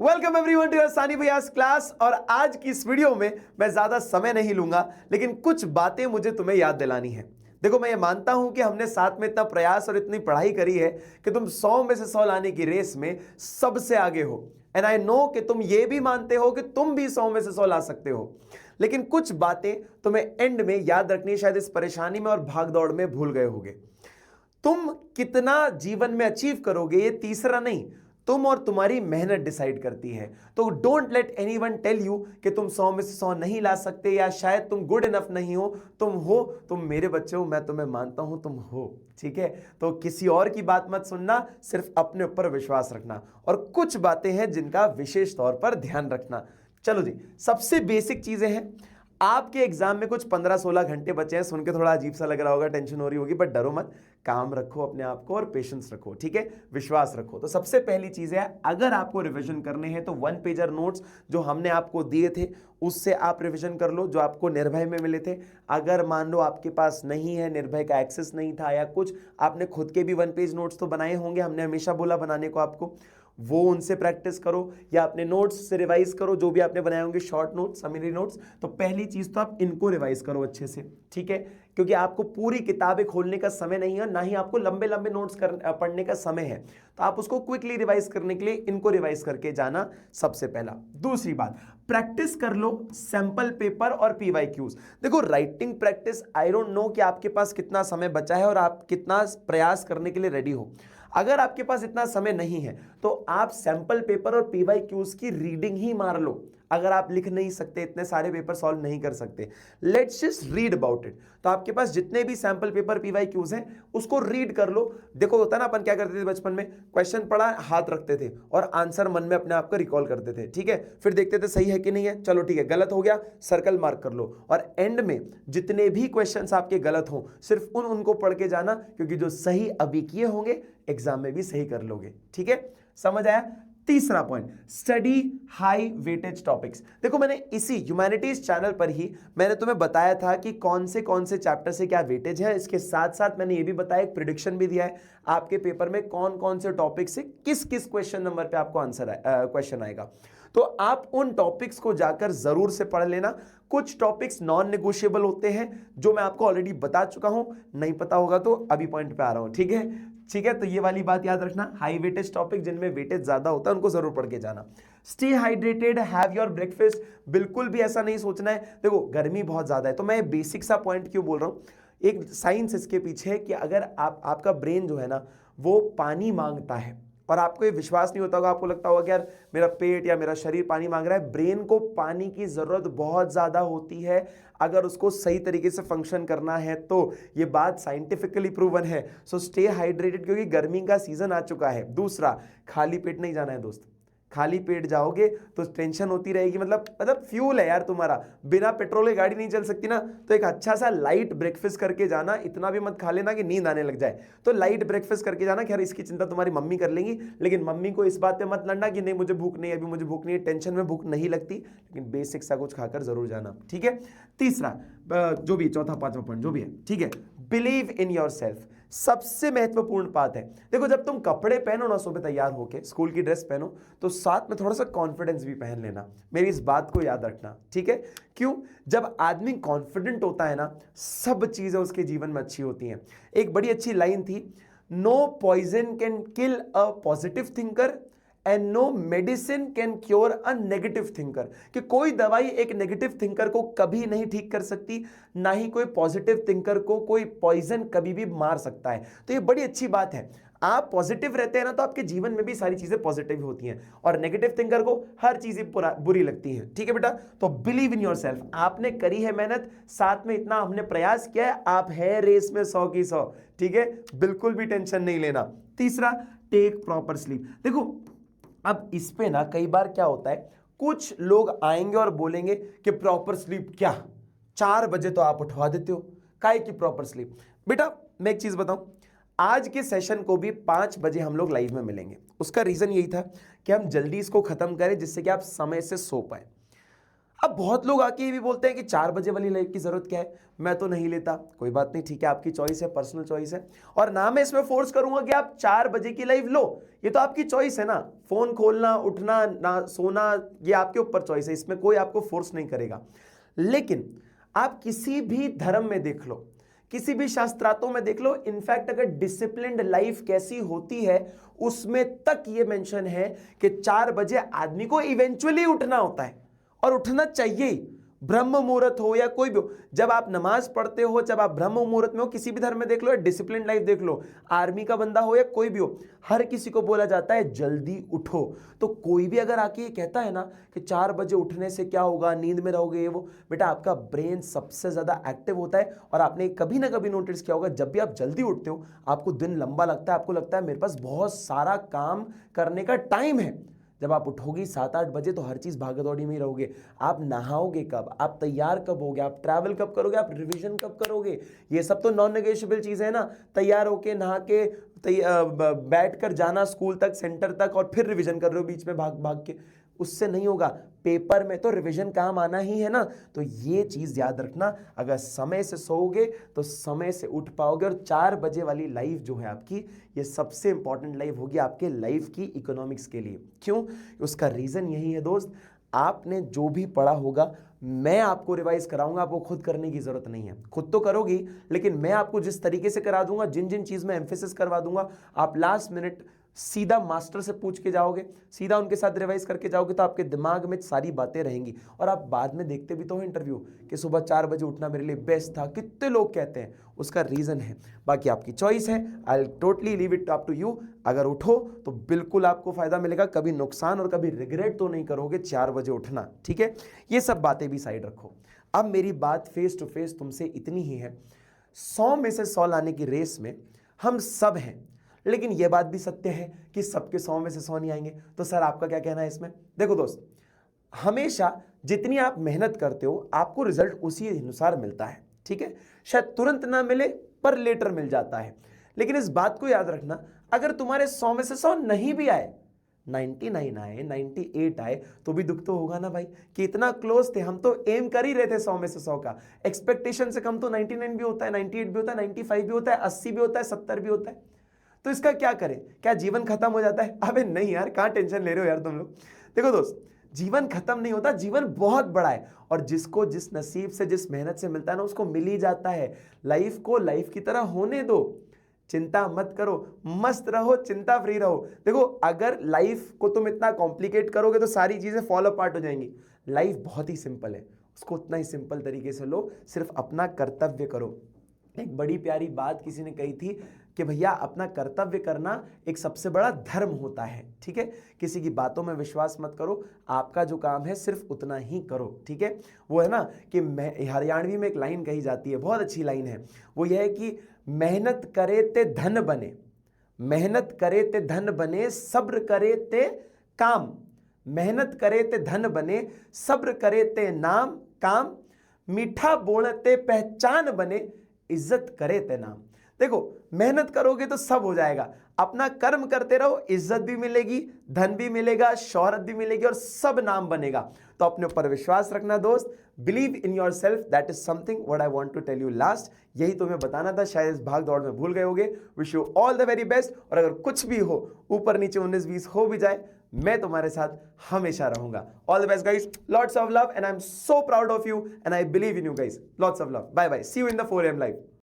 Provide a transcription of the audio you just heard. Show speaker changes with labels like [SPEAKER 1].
[SPEAKER 1] Welcome everyone to your सानी भैयास class. और आज की इस वीडियो में मैं ज्यादा समय नहीं लूंगा, लेकिन कुछ बातें मुझे तुम्हें याद दिलानी है। देखो, मैं ये मानता हूं कि हमने साथ में इतना प्रयास और इतनी पढ़ाई करी है कि तुम 100 में से 100 लाने की रेस में सबसे आगे हो। एंड आई नो कि तुम ये भी मानते हो कि तुम भी 100 में से 100 ला सकते हो, लेकिन कुछ बातें तुम्हें एंड में याद रखनी है। शायद इस परेशानी में और भाग दौड़ में भूल गए होगे। तुम कितना जीवन में अचीव करोगे ये तीसरा नहीं, तुम और तुम्हारी मेहनत डिसाइड करती है। तो don't let anyone tell you कि तुम 100 में से 100 नहीं ला सकते या शायद तुम गुड इनफ नहीं हो। तुम हो, तुम मेरे बच्चे हो, मैं तुम्हें मानता हूं, तुम हो। ठीक है, तो किसी और की बात मत सुनना, सिर्फ अपने ऊपर विश्वास रखना। और कुछ बातें हैं जिनका विशेष तौर पर ध्यान रखना। चलो जी, सबसे बेसिक चीजें हैं। आपके एग्जाम में कुछ 15-16 घंटे बचे हैं। सुन के थोड़ा अजीब सा लग रहा होगा, टेंशन हो रही होगी, बट डरो मत। काम रखो अपने आप को और पेशेंस रखो, ठीक है, विश्वास रखो। तो सबसे पहली चीज है, अगर आपको रिवीजन करने हैं तो 1 पेजर नोट्स जो हमने आपको दिए थे उससे आप रिवीजन कर लो, जो आपको निर्भय में मिले थे। अगर मान लो आपके पास नहीं है, निर्भय का एक्सेस नहीं था या कुछ, आपने खुद के भी 1 पेज नोट्स तो बनाए होंगे, हमने हमेशा बोला बनाने को आपको, वो उनसे प्रैक्टिस करो या अपने नोट्स से रिवाइज करो, जो भी आपने बनाए होंगे शॉर्ट नोट्स, समरी नोट्स। तो पहली चीज तो आप इनको रिवाइज करो अच्छे से, ठीक है, क्योंकि आपको पूरी किताबें खोलने का समय नहीं है, ना ही आपको लंबे लंबे नोट्स पढ़ने का समय है। तो आप उसको क्विकली रिवाइज करने के लिए इनको रिवाइज करके जाना सबसे पहला। दूसरी बात, प्रैक्टिस कर लो सैंपल पेपर और पीवाईक्यूज। देखो, writing practice, I don't know कि आपके पास कितना समय बचा है और आप कितना प्रयास करने के लिए रेडी हो। अगर आपके पास इतना समय नहीं है तो आप सैंपल पेपर और पीवाईक्यूज की रीडिंग ही मार लो। अगर आप लिख नहीं सकते, इतने सारे पेपर सॉल्व नहीं कर सकते, let's just read about it. तो आपके पास जितने भी सैंपल पेपर पीवाईक्यूज हैं उसको रीड कर लो। देखो, होता ना, अपन क्या करते थे बचपन में, क्वेश्चन पढ़ा, हाथ रखते थे और आंसर मन में अपने आप को रिकॉल करते थे, ठीक है, फिर देखते थे सही है कि नहीं है, चलो ठीक है, गलत हो गया, सर्कल मार्क कर लो। और एंड में जितने भी क्वेश्चंस आपके गलत हो, सिर्फ उनको पढ़ के जाना, क्योंकि जो सही अभी किए होंगे एग्जाम में भी सही कर लोगे, ठीक है, समझ आया। तीसरा point, study high weightage topics. देखो, मैंने इसी ह्यूमैनिटीज चैनल पर ही मैंने तुम्हें बताया था कि कौन से चैप्टर से क्या वेटेज है। इसके साथ साथ मैंने ये भी बताया, एक प्रिडिक्शन भी दिया है, आपके पेपर में कौन कौन से टॉपिक से किस किस क्वेश्चन नंबर पे आपको आंसर क्वेश्चन आएगा। तो आप उन टॉपिक्स को जाकर जरूर से पढ़ लेना। कुछ टॉपिक्स नॉन नेगोशिएबल होते हैं जो मैं आपको ऑलरेडी बता चुका हूं, नहीं पता होगा तो अभी पॉइंट पे आ रहा हूं, ठीक है, ठीक है। तो ये वाली बात याद रखना, हाई वेटेज टॉपिक जिनमें वेटेज ज्यादा होता है उनको जरूर पढ़ के जाना। Stay hydrated, have your breakfast. बिल्कुल भी ऐसा नहीं सोचना है, देखो गर्मी बहुत ज्यादा है, तो मैं बेसिक सा पॉइंट क्यों बोल रहा हूं, एक साइंस इसके पीछे है कि अगर आपका ब्रेन जो है ना वो पानी मांगता है और आपको ये विश्वास नहीं होता होगा, आपको लगता होगा कि यार मेरा पेट या मेरा शरीर पानी मांग रहा है, ब्रेन को पानी की जरूरत बहुत ज्यादा होती है अगर उसको सही तरीके से फंक्शन करना है तो। ये बात साइंटिफिकली प्रूवन है। सो स्टे हाइड्रेटेड, क्योंकि गर्मी का सीजन आ चुका है। दूसरा, खाली पेट नहीं जाना है दोस्त। खाली पेट जाओगे तो टेंशन होती रहेगी, मतलब फ्यूल है यार तुम्हारा, बिना पेट्रोल की गाड़ी नहीं चल सकती ना। तो एक अच्छा सा लाइट ब्रेकफास्ट करके जाना, इतना भी मत खा लेना कि नींद आने लग जाए। तो लाइट ब्रेकफास्ट करके जाना। खैर इसकी चिंता तुम्हारी मम्मी कर लेंगी, लेकिन मम्मी को इस बात पे मत लड़ना कि नहीं मुझे भूख नहीं है, अभी मुझे भूख नहीं है। टेंशन में भूख नहीं लगती, लेकिन बेसिक सा कुछ खाकर जरूर जाना, ठीक है। तीसरा, जो भी चौथा पांचवा पॉइंट जो भी है, ठीक है, बिलीव इन योर सेल्फ। सबसे महत्वपूर्ण बात है, देखो जब तुम कपड़े पहनो ना सुबह तैयार होके, स्कूल की ड्रेस पहनो, तो साथ में थोड़ा सा कॉन्फिडेंस भी पहन लेना। मेरी इस बात को याद रखना, ठीक है। क्यों? जब आदमी कॉन्फिडेंट होता है ना, सब चीजें उसके जीवन में अच्छी होती हैं। एक बड़ी अच्छी लाइन थी, no poison can kill a positive thinker and no medicine can cure a negative thinker. कि कोई दवाई एक नेगेटिव थिंकर को कभी नहीं ठीक कर सकती, ना ही कोई पॉजिटिव थिंकर को कोई पॉइजन कभी भी मार सकता है। तो ये बड़ी अच्छी बात है। आप पॉजिटिव रहते हैं ना तो आपके जीवन में भी सारी चीजें पॉजिटिव होती हैं, और नेगेटिव थिंकर को हर चीज बुरी लगती है, ठीक है बेटा। तो बिलीव इन योरसेल्फ। आपने करी है मेहनत, साथ में इतना हमने प्रयास किया है, आप है रेस में 100 की 100, ठीक है, बिल्कुल भी टेंशन नहीं लेना। तीसरा, टेक प्रॉपर स्लीप। देखो अब इस पे ना कई बार क्या होता है, कुछ लोग आएंगे और बोलेंगे कि प्रॉपर स्लीप क्या, 4 बजे तो आप उठवा देते हो, काहे की प्रॉपर स्लीप। बेटा मैं एक चीज बताऊं, आज के सेशन को भी 5 बजे हम लोग लाइव में मिलेंगे। उसका रीजन यही था कि हम जल्दी इसको खत्म करें जिससे कि आप समय से सो पाए। अब बहुत लोग आके ये भी बोलते हैं कि 4 बजे वाली लाइफ की जरूरत क्या है, मैं तो नहीं लेता। कोई बात नहीं, ठीक है, आपकी चॉइस है, पर्सनल चॉइस है, और ना मैं इसमें फोर्स करूंगा कि आप 4 बजे की लाइफ लो। ये तो आपकी चॉइस है ना, फोन खोलना, उठना, ना सोना, ये आपके ऊपर चॉइस है, इसमें कोई आपको फोर्स नहीं करेगा। लेकिन आप किसी भी धर्म में देख लो, किसी भी शास्त्रातों में देख लो, इनफैक्ट अगर डिसिप्लिन्ड लाइफ कैसी होती है उसमें तक ये मेंशन है कि 4 बजे आदमी को इवेंचुअली उठना होता है, और उठना चाहिए, ब्रह्म मुहूर्त हो या कोई भी हो। जब आप नमाज पढ़ते हो, जब आप ब्रह्म मुहूर्त में हो, किसी भी धर्म में देख लो, डिसिप्लिन लाइफ देख लो, आर्मी का बंदा हो या कोई भी हो, हर किसी को बोला जाता है जल्दी उठो। तो कोई भी अगर आके ये कहता है ना कि 4 बजे उठने से क्या होगा, नींद में रहोगे, ये वो, बेटा आपका ब्रेन सबसे ज्यादा एक्टिव होता है। और आपने कभी ना कभी नोटिस किया होगा, जब भी आप जल्दी उठते हो आपको दिन लंबा लगता है, आपको लगता है मेरे पास बहुत सारा काम करने का टाइम है। जब आप उठोगी 7-8 बजे तो हर चीज़ भागदौड़ी में ही रहोगे। आप नहाओगे कब, आप तैयार कब होगे, आप ट्रैवल कब करोगे, आप रिवीजन कब करोगे, ये सब तो नॉन नेगोशिएबल चीज़ है ना। तैयार होके, नहा के, बैठ कर जाना स्कूल तक, सेंटर तक, और फिर रिवीजन कर रहे हो बीच में भाग भाग के, उससे नहीं होगा। पेपर में तो रिवीजन काम आना ही है ना। तो ये चीज़ याद रखना, अगर समय से सोओगे तो समय से उठ पाओगे। और 4 बजे वाली लाइफ जो है आपकी, ये सबसे इंपॉर्टेंट लाइफ होगी आपके लाइफ की इकोनॉमिक्स के लिए। क्यों? उसका रीज़न यही है दोस्त, आपने जो भी पढ़ा होगा मैं आपको रिवाइज कराऊंगा, आपको खुद करने की जरूरत नहीं है। खुद तो करोगी, लेकिन मैं आपको जिस तरीके से करा दूंगा, जिन जिन चीज़ में एम्फेसिस करवा दूंगा, आप लास्ट मिनट सीधा मास्टर से पूछ के जाओगे, सीधा उनके साथ रिवाइज करके जाओगे, तो आपके दिमाग में सारी बातें रहेंगी। और आप बाद में देखते भी तो हो इंटरव्यू कि सुबह 4 बजे उठना मेरे लिए बेस्ट था, कितने लोग कहते हैं, उसका रीज़न है। बाकी आपकी चॉइस है, I totally leave it up to you. अगर उठो तो बिल्कुल आपको फायदा मिलेगा, कभी नुकसान और कभी रिग्रेट तो नहीं करोगे 4 बजे उठना, ठीक है। ये सब बातें भी साइड रखो। अब मेरी बात फेस टू फेस तुमसे इतनी ही है, 100 में से 100 लाने की रेस में हम सब हैं, लेकिन यह बात भी सत्य है कि सबके 100 में से 100 नहीं आएंगे। तो सर आपका क्या कहना है इसमें? देखो दोस्त, हमेशा जितनी आप मेहनत करते हो आपको रिजल्ट उसी अनुसार मिलता है, ठीक है। शायद तुरंत ना मिले पर लेटर मिल जाता है। लेकिन इस बात को याद रखना, अगर तुम्हारे 100 में से 100 नहीं भी आए, 99 आए, 98 आए, तो भी दुख तो होगा ना भाई कि इतना क्लोज थे, हम तो एम कर ही रहे थे 100 में से 100 का। एक्सपेक्टेशन से कम तो 99 भी होता है, 98 भी होता है, 95 भी होता है, 80 भी होता है, 70 भी होता है। तो इसका क्या करें? क्या जीवन खत्म हो जाता है? अबे नहीं यार, कहां टेंशन ले रहे हो यार तुम लोग। देखो दोस्त, जीवन खत्म नहीं होता, जीवन बहुत बड़ा है, और जिसको जिस नसीब से, जिस मेहनत से मिलता है ना, उसको मिल ही जाता है। लाइफ को लाइफ की तरह होने दो, चिंता मत करो, मस्त रहो, चिंता फ्री रहो। देखो, अगर लाइफ को तुम इतना कॉम्प्लिकेट करोगे तो सारी चीजें फॉल अपार्ट हो जाएंगी। लाइफ बहुत ही सिंपल है, उसको उतना ही सिंपल तरीके से लो, सिर्फ अपना कर्तव्य करो। एक बड़ी प्यारी बात किसी ने कही थी कि भैया अपना कर्तव्य करना एक सबसे बड़ा धर्म होता है, ठीक है। किसी की बातों में विश्वास मत करो, आपका जो काम है सिर्फ उतना ही करो, ठीक है। वो है ना कि हरियाणवी में एक लाइन कही जाती है, बहुत अच्छी लाइन है, वो यह है कि मेहनत करे ते धन बने, मेहनत करे ते धन बने, सब्र करे ते काम, मेहनत करे ते धन बने, सब्र करे ते नाम काम, मीठा बोलते पहचान बने, इज्जत करे ते नाम। देखो, मेहनत करोगे तो सब हो जाएगा, अपना कर्म करते रहो, इज्जत भी मिलेगी, धन भी मिलेगा, शोहरत भी मिलेगी, और सब नाम बनेगा। तो अपने ऊपर विश्वास रखना दोस्त, believe in yourself, that is something what I want to tell you last. यही तुम्हें बताना था, शायद इस भाग दौड़ में भूल गए होगे। Wish you all the very best, और अगर कुछ भी हो, ऊपर नीचे 19-20 हो भी जाए, मैं तुम्हारे साथ हमेशा रहूंगा। All the best guys, lots of love, and I am so proud of you, and I believe in you guys. Lots of love, bye bye, see you in the 4 AM live.